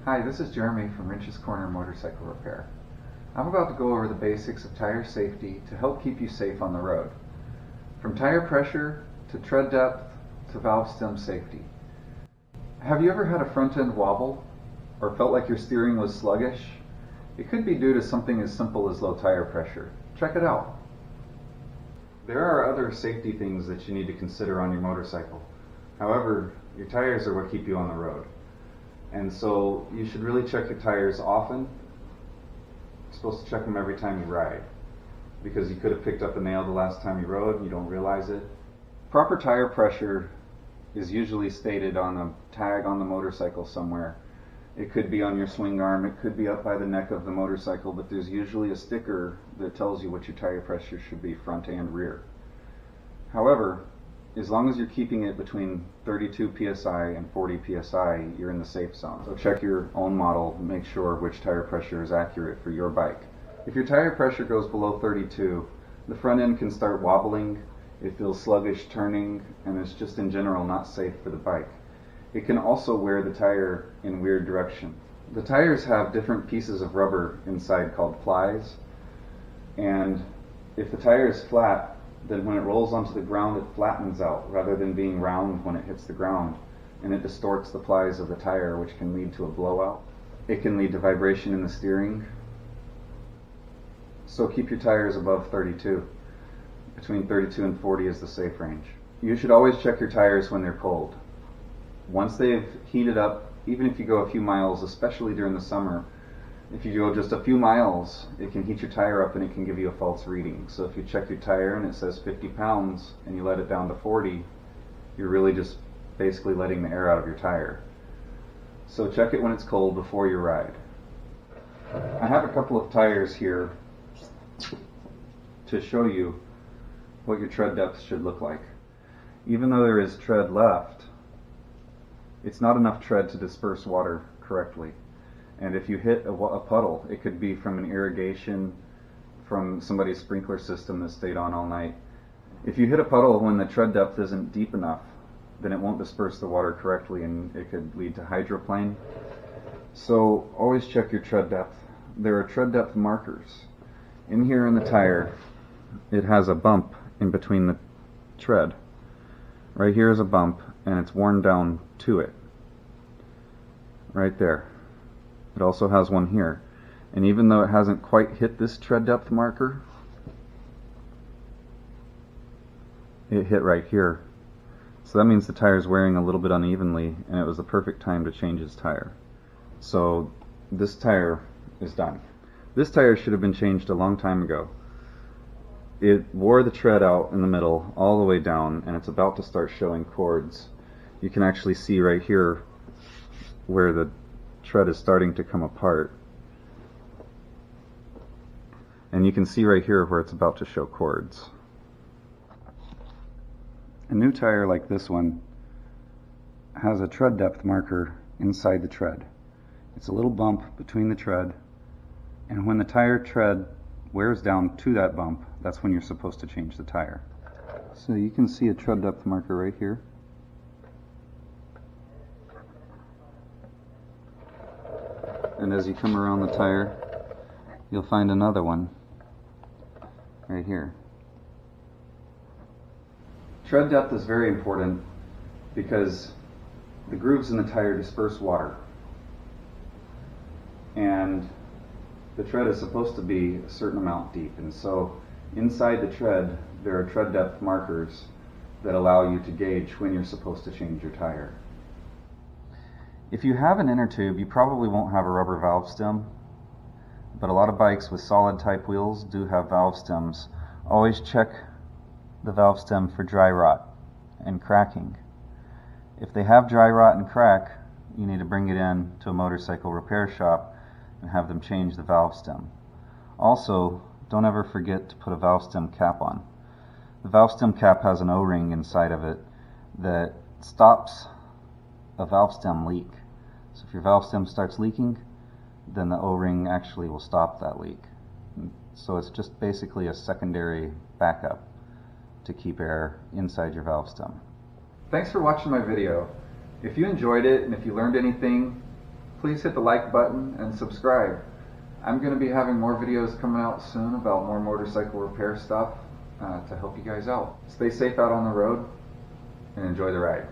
Hi, this is Jeremy from Wrench's Corner Motorcycle Repair. I'm about to go over the basics of tire safety to help keep you safe on the road. From tire pressure to tread depth to valve stem safety. Have you ever had a front end wobble or felt like your steering was sluggish? It could be due to something as simple as low tire pressure. Check it out. There are other safety things that you need to consider on your motorcycle. However, your tires are what keep you on the road. And so you should really check your tires often. You're supposed to check them every time you ride, because you could have picked up a nail the last time you rode and you don't realize it. Proper tire pressure is usually stated on a tag on the motorcycle somewhere. It could be on your swing arm, it could be up by the neck of the motorcycle, but there's usually a sticker that tells you what your tire pressure should be, front and rear. However, as long as you're keeping it between 32 psi and 40 psi, you're in the safe zone. So check your own model and make sure which tire pressure is accurate for your bike. If your tire pressure goes below 32, the front end can start wobbling, it feels sluggish turning, and it's just in general not safe for the bike. It can also wear the tire in weird direction. The tires have different pieces of rubber inside called plies, and if the tire is flat, then when it rolls onto the ground it flattens out rather than being round when it hits the ground, and it distorts the plies of the tire, which can lead to a blowout. It can lead to vibration in the steering. So keep your tires above 32. Between 32 and 40 is the safe range. You should always check your tires when they're cold. Once they've heated up, even if you go a few miles, especially during the summer, if you go just a few miles, it can heat your tire up and it can give you a false reading. So if you check your tire and it says 50 pounds and you let it down to 40, you're really just basically letting the air out of your tire. So check it when it's cold before your ride. I have a couple of tires here to show you what your tread depth should look like. Even though there is tread left, it's not enough tread to disperse water correctly. And if you hit a puddle, it could be from an irrigation, from somebody's sprinkler system that stayed on all night. If you hit a puddle when the tread depth isn't deep enough, then it won't disperse the water correctly and it could lead to hydroplane. So always check your tread depth. There are tread depth markers. In here in the tire, it has a bump in between the tread. Right here is a bump and it's worn down to it. Right there. It also has one here, and even though it hasn't quite hit this tread depth marker, it hit right here. So that means the tire is wearing a little bit unevenly, and it was the perfect time to change its tire. So this tire is done. This tire should have been changed a long time ago. It wore the tread out in the middle all the way down, and it's about to start showing cords. You can actually see right here where the tread is starting to come apart, and you can see right here where it's about to show cords. A new tire like this one has a tread depth marker inside the tread. It's a little bump between the tread, and when the tire tread wears down to that bump, that's when you're supposed to change the tire. So you can see a tread depth marker right here. And as you come around the tire, you'll find another one right here. Tread depth is very important because the grooves in the tire disperse water. And the tread is supposed to be a certain amount deep. And so inside the tread, there are tread depth markers that allow you to gauge when you're supposed to change your tire. If you have an inner tube, you probably won't have a rubber valve stem, but a lot of bikes with solid type wheels do have valve stems. Always check the valve stem for dry rot and cracking. If they have dry rot and crack, you need to bring it in to a motorcycle repair shop and have them change the valve stem. Also, don't ever forget to put a valve stem cap on. The valve stem cap has an O-ring inside of it that stops a valve stem leak. So if your valve stem starts leaking, then the O-ring actually will stop that leak. So it's just basically a secondary backup to keep air inside your valve stem. Thanks for watching my video. If you enjoyed it and if you learned anything, please hit the like button and subscribe. I'm going to be having more videos coming out soon about more motorcycle repair stuff to help you guys out. Stay safe out on the road and enjoy the ride.